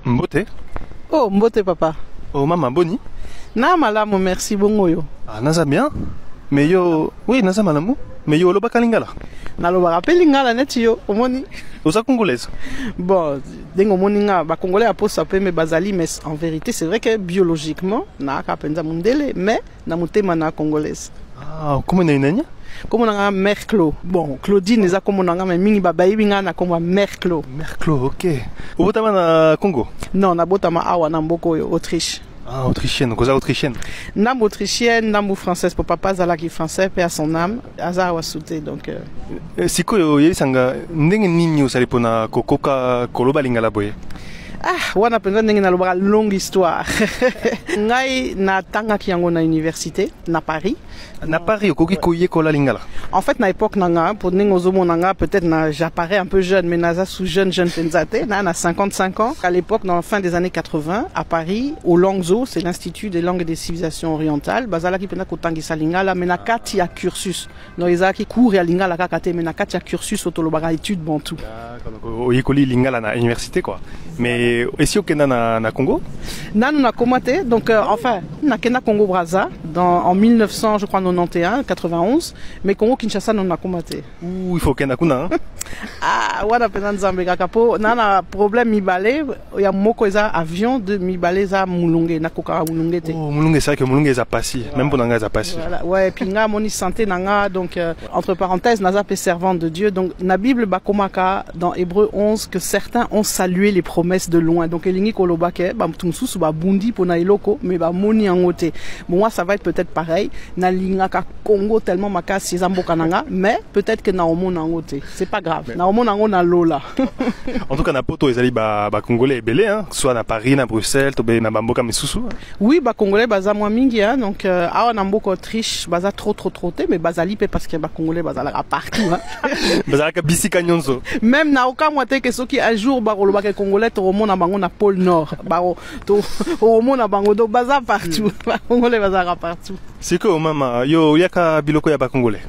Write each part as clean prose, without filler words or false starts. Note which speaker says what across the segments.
Speaker 1: Mbote.
Speaker 2: Oh, mbote papa.
Speaker 1: Oh maman, boni.
Speaker 2: Na malamu, merci bongo yo.
Speaker 1: Ah, naza bien. Mais yo, oui, naza malamu. Mais yo, loba kalingala.
Speaker 2: Na loba rappel lingala neti yo, omoni.
Speaker 1: Oza congolaise.
Speaker 2: Bon, dengo moninga ba congolais apo sapé me bazali, mais en vérité, c'est vrai que biologiquement, na kapenza mundele, mais na mutema na congolaise.
Speaker 1: Ah, comment na inanya?
Speaker 2: Comme on a Merclo. Bon, Claudine, les a comme on a mingi babaïbinga na comme Merclo.
Speaker 1: Merclo, ok. Au botama na Congo?
Speaker 2: Non, na botama awa na mboko Autriche.
Speaker 1: Ah, autrichienne, cause autrichienne.
Speaker 2: Nam autrichienne, nam française, pour papa Zala qui français, paix à son âme, Azar Wasouté, donc.
Speaker 1: Siko yo yesanga ndenge nini osali pona kokoka koloba lingala boye?
Speaker 2: Ah, wana penza ndenge na lobaka longue histoire. Ngai na tanga ki yango na université na Paris.
Speaker 1: Na Paris okoki koyekola lingala.
Speaker 2: En fait na époque nanga pour ndenge ozomo nanga peut-être j'apparais un peu jeune mais naza sous jeune penzate na 55 ans. À l'époque dans la fin des années 80 à Paris au Langzo, c'est l'Institut des langues et des civilisations orientales. Bazala ki penza kotangisa lingala mais na kati ya cursus. No ezaki cours ya lingala kakate mais na kati ya cursus otolobaka étude bantou.
Speaker 1: D'accord. Oyekoli lingala na université quoi. Mais est-ce que na Congo?
Speaker 2: Nanu na komate donc enfin na kena Congo Brazza en 1900 je crois 91 91 mais Congo Kinshasa non na komate.
Speaker 1: Ouh, il faut kena kuna.
Speaker 2: Ah wana pena nzambe kaka po na problème mibale ya moko eza avion de mibale za mulunge na koka mulunge te.
Speaker 1: Oh mulunge c'est vrai que mulunge eza passi même pour nanga eza passi.
Speaker 2: Voilà ouais puis nga moni santé nanga donc entre parenthèses naza pe servante de Dieu donc na Bible bakomaka dans Hébreux 11 que certains ont salué les promesses de loin donc elingi kolobake ba mtumsusu ba bundi pona eloko mais ba moni angote. Bon moi ça va être peut-être pareil na lingaka Congo tellement makasi zamboka nanga mais peut-être que na omona angote. C'est pas grave. Na omona ngo na lola.
Speaker 1: En tout cas na poto ezali ba congolais belé hein, soit na Paris na Bruxelles to be na bamboka misusu.
Speaker 2: Oui ba congolais baza moi mingi hein donc awa na mboko Autriche baza trop te mais bazali pe parce que ba congolais bazala partout hein.
Speaker 1: Bazala ka bisika nyonso.
Speaker 2: Même na oka moite que soki un jour ba kolobaka congolais to omona bango na pôle nord ba to omona bango do baza partout. Ba congolais bazala partout.
Speaker 1: C'est que maman yo yaka biloko ya ba congolais.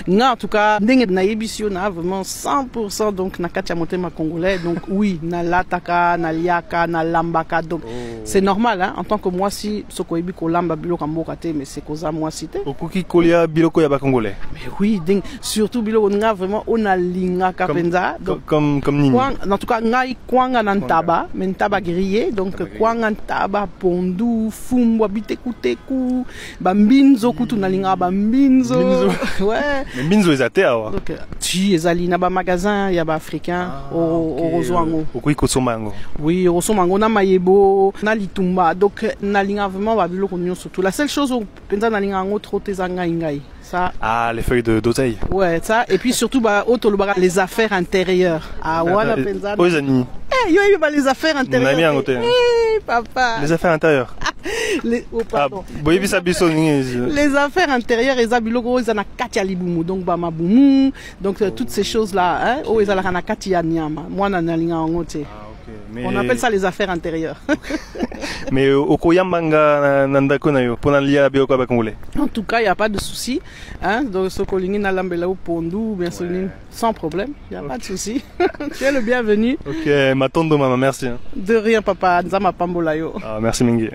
Speaker 2: Non, en tout cas, ndenge na yebisio na vraiment 100% donc na katia motema congolais donc oui na lataka na liaka na lambaka donc c'est normal hein en tant que moi si soko yebi ko lamba biloko mboka te mais c'est koza moi cité.
Speaker 1: Okuki kolia biloko ya ba congolais.
Speaker 2: Mais oui, ding surtout biloko nga vraiment on a linga kapenza
Speaker 1: donc comme nini.
Speaker 2: En tout cas ngai kwanga na ntaba, mais ntaba grillé donc kwanga ntaba pondu fumbwa bitekuteku bambinzo kutu na linga bambinzo. Ouais.
Speaker 1: Mais Minzo ezate awa.
Speaker 2: Donc tu ezali na ba magasin ya ba africain au Rozwango.
Speaker 1: Okui kosomango.
Speaker 2: Oui, au Somango na mayebo na litumba. Donc na linga vraiment ba biloko nyo surtout. La seule chose penza na linga ngo trop tezanga ngai. Ça
Speaker 1: ah les feuilles d'oseille.
Speaker 2: Ouais, ça et puis surtout ba otolobaka les affaires intérieures. Ah wala penza.
Speaker 1: Ozani.
Speaker 2: Eh yo yo ba les affaires intérieures. Eh papa.
Speaker 1: Les affaires intérieures.
Speaker 2: Oh, pardon. Les affaires intérieures et zabiloko ils en a katia libumu donc ba mabumu donc toutes ces choses là hein oh ils la na katia nyama moi na linga ngote. Mais... On appelle ça les affaires intérieures.
Speaker 1: Mais okoyambanga nandako na yo pona lia biloko ba congolais.
Speaker 2: En tout cas, il y a pas de souci hein donc ce coligny na lambela au pondu bien sûr sans problème, il y a pas de souci. Tu es le bienvenu.
Speaker 1: OK, matondo maman, merci.
Speaker 2: De rien papa, nzama pambola yo.
Speaker 1: Ah merci mingi.